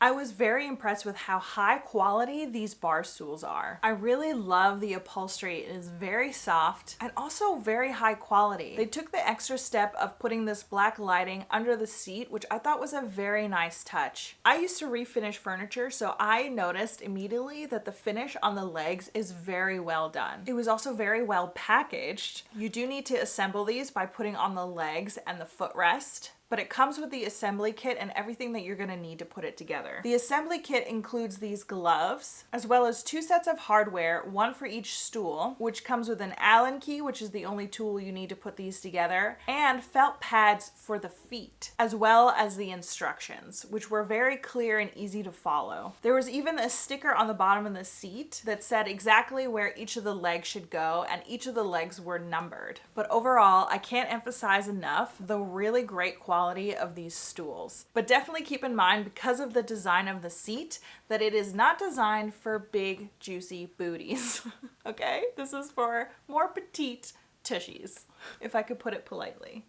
I was very impressed with how high quality these bar stools are. I really love the upholstery. It is very soft and also very high quality. They took the extra step of putting this black lighting under the seat, which I thought was a very nice touch. I used to refinish furniture, so I noticed immediately that the finish on the legs is very well done. It was also very well packaged. You do need to assemble these by putting on the legs and the footrest, but it comes with the assembly kit and everything that you're gonna need to put it together. The assembly kit includes these gloves, as well as 2 sets of hardware, one for each stool, which comes with an Allen key, which is the only tool you need to put these together, and felt pads for the feet, as well as the instructions, which were very clear and easy to follow. There was even a sticker on the bottom of the seat that said exactly where each of the legs should go, and each of the legs were numbered. But overall, I can't emphasize enough the really great quality of these stools. But definitely keep in mind, because of the design of the seat, that it is not designed for big, juicy booties. Okay? This is for more petite tushies, if I could put it politely.